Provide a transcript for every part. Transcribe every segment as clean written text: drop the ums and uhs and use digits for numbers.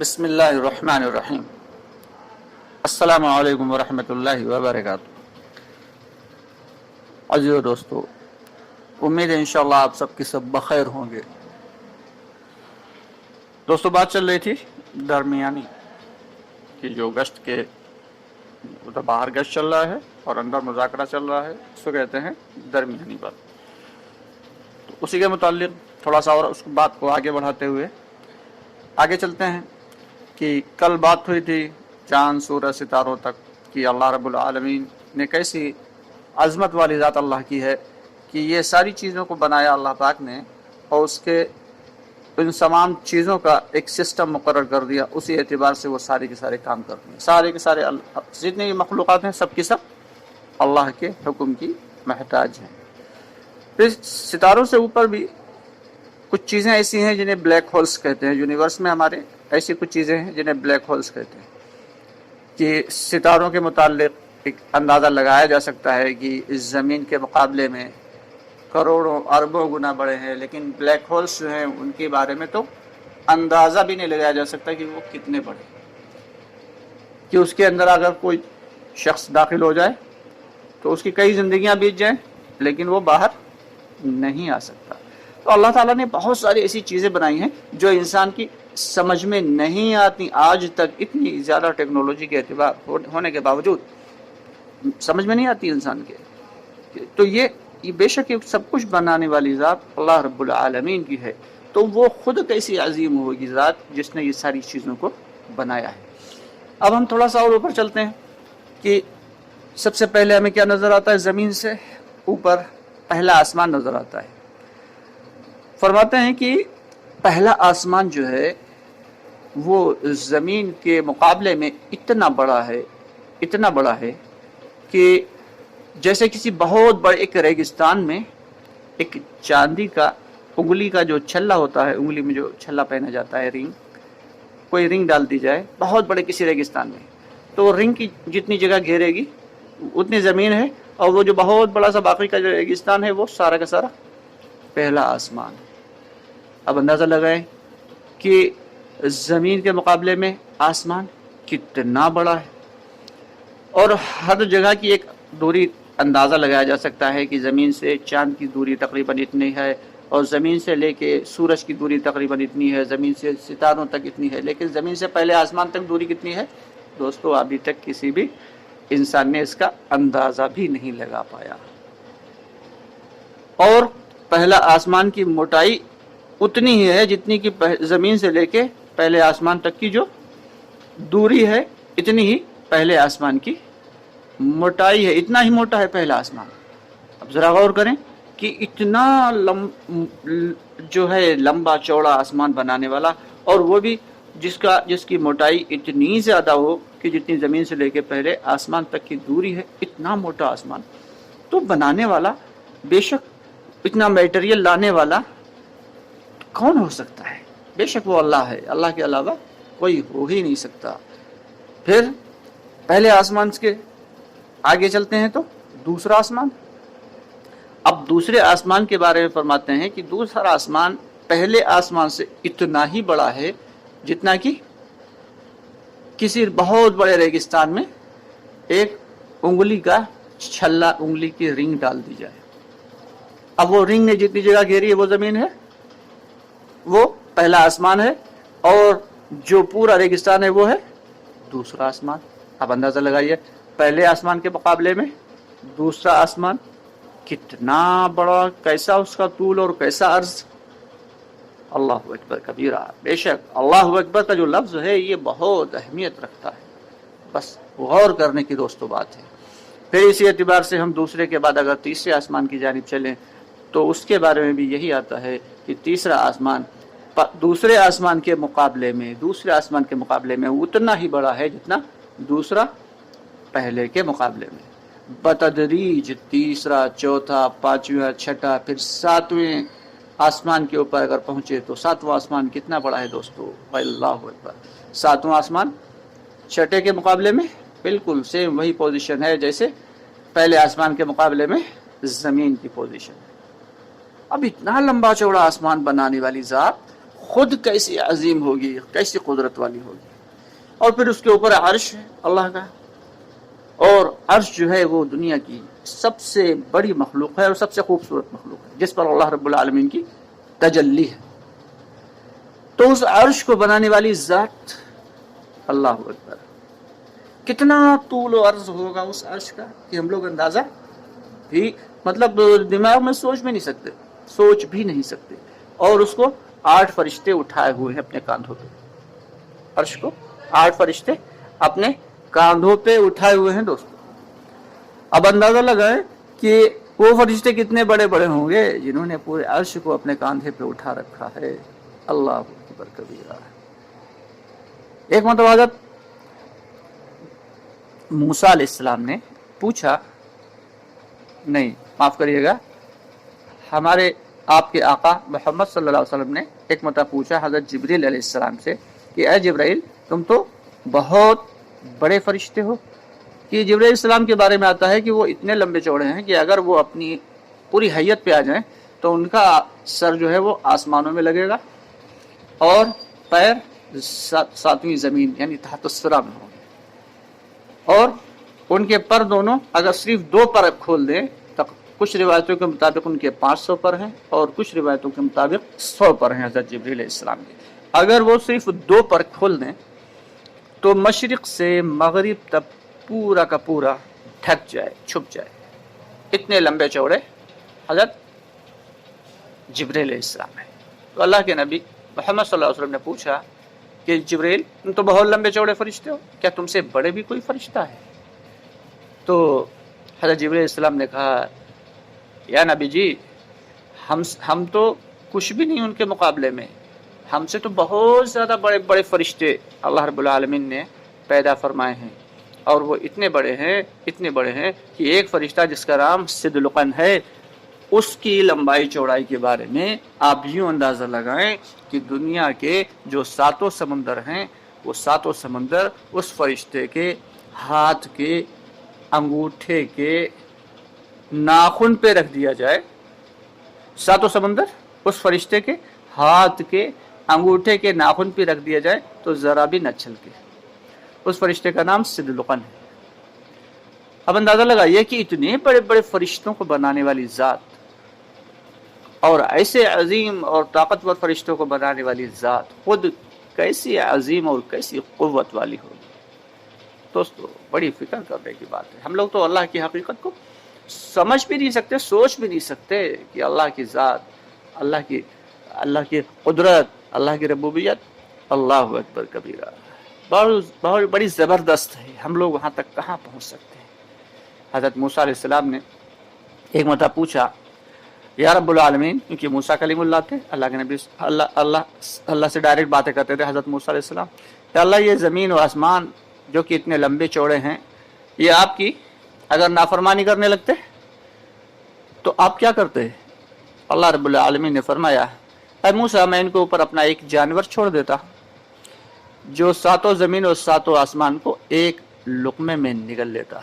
بسم اللہ الرحمن الرحیم۔ السلام علیکم ورحمۃ اللہ وبرکاتہ۔ عزیز دوستو، امید ہے انشاءاللہ آپ سب کی سب بخیر ہوں گے۔ دوستو، بات چل رہی تھی درمیانی کہ جو گشت کے باہر گشت چل رہا ہے اور اندر مذاکرہ چل رہا ہے، اس کو کہتے ہیں درمیانی بات۔ تو اسی کے متعلق تھوڑا سا اور اس بات کو آگے بڑھاتے ہوئے آگے چلتے ہیں کہ کل بات ہوئی تھی چاند سورج ستاروں تک کہ اللہ رب العالمین نے کیسی عظمت والی ذات اللہ کی ہے کہ یہ ساری چیزوں کو بنایا اللہ پاک نے، اور اس کے ان تمام چیزوں کا ایک سسٹم مقرر کر دیا، اسی اعتبار سے وہ سارے کے سارے کام کرتے ہیں۔ سارے کے سارے جتنے بھی مخلوقات ہیں سب کی سب اللہ کے حکم کی محتاج ہیں۔ پھر ستاروں سے اوپر بھی کچھ چیزیں ایسی ہیں جنہیں بلیک ہولز کہتے ہیں۔ یونیورس میں ہمارے ایسی کچھ چیزیں ہیں جنہیں بلیک ہولز کہتے ہیں کہ ستاروں کے متعلق ایک اندازہ لگایا جا سکتا ہے کہ اس زمین کے مقابلے میں کروڑوں اربوں گنا بڑے ہیں، لیکن بلیک ہولز جو ہیں ان کے بارے میں تو اندازہ بھی نہیں لگایا جا سکتا کہ وہ کتنے بڑے ہیں، کہ اس کے اندر اگر کوئی شخص داخل ہو جائے تو اس کی کئی زندگیاں بیت جائیں لیکن وہ باہر نہیں آ سکتا۔ تو اللہ تعالیٰ نے بہت ساری ایسی چیزیں بنائی ہیں جو انسان کی سمجھ میں نہیں آتی، آج تک اتنی زیادہ ٹیکنالوجی کے اعتبار ہونے کے باوجود سمجھ میں نہیں آتی انسان کے۔ تو یہ بے شک سب کچھ بنانے والی ذات اللہ رب العالمین کی ہے، تو وہ خود کیسی عظیم ہوگی ذات جس نے یہ ساری چیزوں کو بنایا ہے۔ اب ہم تھوڑا سا اور اوپر چلتے ہیں کہ سب سے پہلے ہمیں کیا نظر آتا ہے؟ زمین سے اوپر پہلا آسمان نظر آتا ہے۔ فرماتے ہیں کہ پہلا آسمان جو ہے وہ زمین کے مقابلے میں اتنا بڑا ہے کہ جیسے کسی بہت بڑے ایک ریگستان میں ایک چاندی کا انگلی کا جو چھلا ہوتا ہے، انگلی میں جو چھلا پہنا جاتا ہے، رنگ، کوئی رنگ ڈال دی جائے بہت بڑے کسی ریگستان میں، تو رنگ کی جتنی جگہ گھیرے گی اتنی زمین ہے، اور وہ جو بہت بڑا سا باقی کا جو ریگستان ہے وہ سارا کا سارا پہلا آسمان ہے۔ اب اندازہ لگائیں کہ زمین کے مقابلے میں آسمان کتنا بڑا ہے، اور ہر جگہ کی ایک دوری اندازہ لگایا جا سکتا ہے کہ زمین سے چاند کی دوری تقریباً اتنی ہے، اور زمین سے لے کے سورج کی دوری تقریباً اتنی ہے، زمین سے ستاروں تک اتنی ہے، لیکن زمین سے پہلے آسمان تک دوری کتنی ہے دوستو؟ ابھی تک کسی بھی انسان نے اس کا اندازہ بھی نہیں لگا پایا۔ اور پہلا آسمان کی موٹائی اتنی ہی ہے جتنی کہ زمین سے لے کے پہلے آسمان تک کی جو دوری ہے، اتنی ہی پہلے آسمان کی موٹائی ہے، اتنا ہی موٹا ہے پہلا آسمان۔ اب ذرا غور کریں کہ اتنا جو ہے لمبا چوڑا آسمان بنانے والا، اور وہ بھی جس کی موٹائی اتنی زیادہ ہو کہ جتنی زمین سے لے کے پہلے آسمان تک کی دوری ہے، اتنا موٹا آسمان تو بنانے والا، بے شک اتنا میٹیریل لانے والا کون ہو سکتا ہے؟ بے شک وہ اللہ ہے، اللہ کے علاوہ کوئی ہو ہی نہیں سکتا۔ پھر پہلے آسمان کے آگے چلتے ہیں تو دوسرا آسمان۔ اب دوسرے آسمان کے بارے میں فرماتے ہیں کہ دوسرا آسمان پہلے آسمان سے اتنا ہی بڑا ہے جتنا کہ کسی بہت بڑے ریگستان میں ایک انگلی کا چھلا، انگلی کی رنگ ڈال دی جائے۔ اب وہ رنگ نے جتنی جگہ گھیری ہے وہ زمین ہے، وہ پہلا آسمان ہے، اور جو پورا ریگستان ہے وہ ہے دوسرا آسمان۔ اب اندازہ لگائیے پہلے آسمان کے مقابلے میں دوسرا آسمان کتنا بڑا، کیسا اس کا طول اور کیسا عرض۔ اللہ اکبر کبیرہ۔ بے شک اللہ اکبر کا جو لفظ ہے یہ بہت اہمیت رکھتا ہے، بس غور کرنے کی دوستو بات ہے۔ پھر اسی اعتبار سے ہم دوسرے کے بعد اگر تیسرے آسمان کی جانب چلیں تو اس کے بارے میں بھی یہی آتا ہے کہ تیسرا آسمان دوسرے آسمان کے مقابلے میں اتنا ہی بڑا ہے جتنا دوسرا پہلے کے مقابلے میں۔ بتدریج تیسرا، چوتھا، پانچواں، چھٹا، پھر ساتویں آسمان کے اوپر اگر پہنچے تو ساتواں آسمان کتنا بڑا ہے دوستو؟ اللہ اکبر۔ ساتواں آسمان چھٹے کے مقابلے میں بالکل سیم وہی پوزیشن ہے جیسے پہلے آسمان کے مقابلے میں زمین کی پوزیشن ہے۔ اب اتنا لمبا چوڑا آسمان بنانے والی ذات خود کیسی عظیم ہوگی، کیسی قدرت والی ہوگی. اور پھر اس کے اوپر عرش ہے اللہ کا، اور عرش جو ہے وہ دنیا کی سب سے بڑی مخلوق ہے اور سب سے خوبصورت مخلوق ہے جس پر اللہ رب العالمین کی تجلی ہے. تو اس عرش کو بنانے والی ذات اللہ اکبر، کتنا طول و عرض ہوگا اس عرش کا کہ ہم لوگ اندازہ بھی مطلب دماغ میں سوچ بھی نہیں سکتے. اور اس کو 8 فرشتے اٹھائے ہوئے ہیں اپنے کاندھوں پہ. عرش کو 8 فرشتے اپنے کاندھوں پہ اٹھائے ہوئے ہیں دوستو. اب اندازہ لگائیں کہ وہ فرشتے کتنے بڑے بڑے ہوں گے جنہوں نے پورے عرش کو اپنے کاندھے پہ اٹھا رکھا ہے. اللہ اکبر کبیرہ. ایک مرتبہ حضرت موسیٰ علیہ السلام نے پوچھا، نہیں معاف کریے گا، ہمارے آپ کے آقا محمد صلی اللہ علیہ وسلم نے ایک مرتبہ پوچھا حضرت جبریل علیہ السلام سے کہ اے جبرائیل تم تو بہت بڑے فرشتے ہو. کہ جبرائیل علیہ السلام کے بارے میں آتا ہے کہ وہ اتنے لمبے چوڑے ہیں کہ اگر وہ اپنی پوری حیت پہ آ جائیں تو ان کا سر جو ہے وہ آسمانوں میں لگے گا اور پیر 7ویں زمین یعنی تحت الثری میں ہوں گے. اور ان کے پر دونوں اگر صرف 2 پر کھول دیں تو کچھ روایتوں کے مطابق ان کے 500 پر ہیں اور کچھ روایتوں کے مطابق 100 پر ہیں حضرت جبریل علیہ السلام کے. اگر وہ صرف 2 پر کھول دیں تو مشرق سے مغرب تک پورا کا پورا ڈھک جائے، چھپ جائے. اتنے لمبے چوڑے حضرت جبریل علیہ السلام ہے. تو اللہ کے نبی محمد صلی اللہ علیہ وسلم نے پوچھا کہ جبریل تم تو بہت لمبے چوڑے فرشتے ہو، کیا تم سے بڑے بھی کوئی فرشتہ ہے؟ تو حضرت جبریل علیہ السلام نے کہا یا نبی جی ہم تو کچھ بھی نہیں ان کے مقابلے میں، ہم سے تو بہت زیادہ بڑے بڑے فرشتے اللہ رب العالمین نے پیدا فرمائے ہیں. اور وہ اتنے بڑے ہیں کہ ایک فرشتہ جس کا نام صدلقن ہے اس کی لمبائی چوڑائی کے بارے میں آپ یوں اندازہ لگائیں کہ دنیا کے جو 7 سمندر ہیں وہ 7 سمندر اس فرشتے کے ہاتھ کے انگوٹھے کے ناخن پہ رکھ دیا جائے. 7 سمندر اس فرشتے کے ہاتھ کے انگوٹھے کے ناخن پہ رکھ دیا جائے تو ذرا بھی نہ چھلکے. اس فرشتے کا نام صدلقن ہے. اب اندازہ لگائیے کہ اتنے بڑے بڑے فرشتوں کو بنانے والی ذات اور ایسے عظیم اور طاقتور فرشتوں کو بنانے والی ذات خود کیسی عظیم اور کیسی قوت والی ہوگی. دوستو بڑی فکر کرنے کی بات ہے. ہم لوگ تو اللہ کی حقیقت کو سمجھ بھی نہیں سکتے، سوچ بھی نہیں سکتے کہ اللہ کی ذات، اللہ کی قدرت، اللہ کی ربوبیت اللہ اکبر کبیرہ بہت بڑی زبردست ہے. ہم لوگ وہاں تک کہاں پہنچ سکتے ہیں؟ حضرت موسیٰ علیہ السلام نے ایک مرتبہ پوچھا یا رب العالمین، کیونکہ موسیٰ کلیم اللہ تھے، اللہ کے نبی اللہ سے ڈائریکٹ باتیں کرتے تھے حضرت موسیٰ علیہ السلام، کہ اللہ یہ زمین و آسمان جو کہ اتنے لمبے چوڑے ہیں یہ آپ کی اگر نافرمانی کرنے لگتے تو آپ کیا کرتے؟ اللہ رب العالمین نے فرمایا اے موسیٰ میں ان کے اوپر اپنا ایک جانور چھوڑ دیتا جو 7 زمین اور 7 آسمان کو ایک لقمے میں نگل لیتا.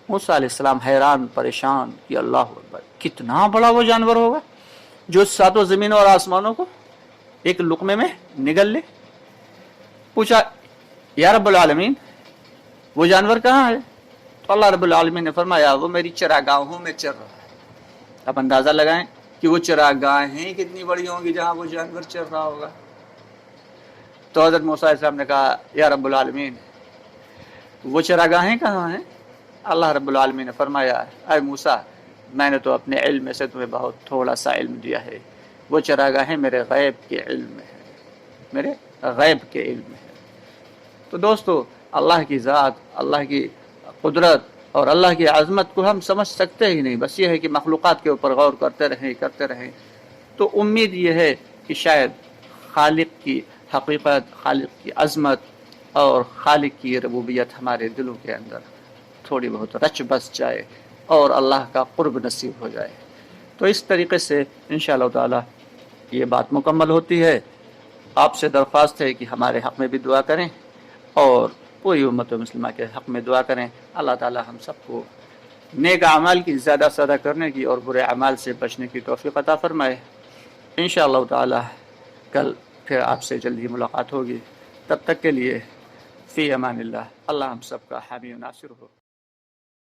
موسیٰ علیہ السلام حیران پریشان کہ اللہ اکبر کتنا بڑا وہ جانور ہوگا جو 7 زمین اور آسمانوں کو ایک لقمے میں نگل لے. پوچھا یا رب العالمین وہ جانور کہاں ہے؟ تو اللہ رب العالمین نے فرمایا وہ میری چراگاہوں میں چر رہا ہے. اب اندازہ لگائیں کہ وہ چراگاہیں کتنی بڑی ہوں گی جہاں وہ جانور چر رہا ہوگا. تو حضرت موسیٰ علیہ السلام نے کہا یا رب العالمین وہ چراگاہیں کہاں ہیں؟ اللہ رب العالمین نے فرمایا اے موسیٰ میں نے تو اپنے علم سے تمہیں بہت تھوڑا سا علم دیا ہے، وہ چراگاہیں میرے غیب کے علم میں ہیں، میرے غیب کے علم میں ہیں. تو دوستو اللہ کی ذات، اللہ کی قدرت اور اللہ کی عظمت کو ہم سمجھ سکتے ہی نہیں. بس یہ ہے کہ مخلوقات کے اوپر غور کرتے رہیں تو امید یہ ہے کہ شاید خالق کی حقیقت، خالق کی عظمت اور خالق کی ربوبیت ہمارے دلوں کے اندر تھوڑی بہت رچ بس جائے اور اللہ کا قرب نصیب ہو جائے. تو اس طریقے سے انشاءاللہ تعالی یہ بات مکمل ہوتی ہے. آپ سے درخواست ہے کہ ہمارے حق میں بھی دعا کریں اور پوری امت مسلمہ کے حق میں دعا کریں. اللہ تعالی ہم سب کو نیک اعمال کی زیادہ سے زیادہ کرنے کی اور برے اعمال سے بچنے کی توفیق عطا فرمائے. انشاءاللہ تعالی کل پھر آپ سے جلدی ملاقات ہوگی. تب تک کے لیے فی امان اللہ. اللہ ہم سب کا حامی و ناصر ہو.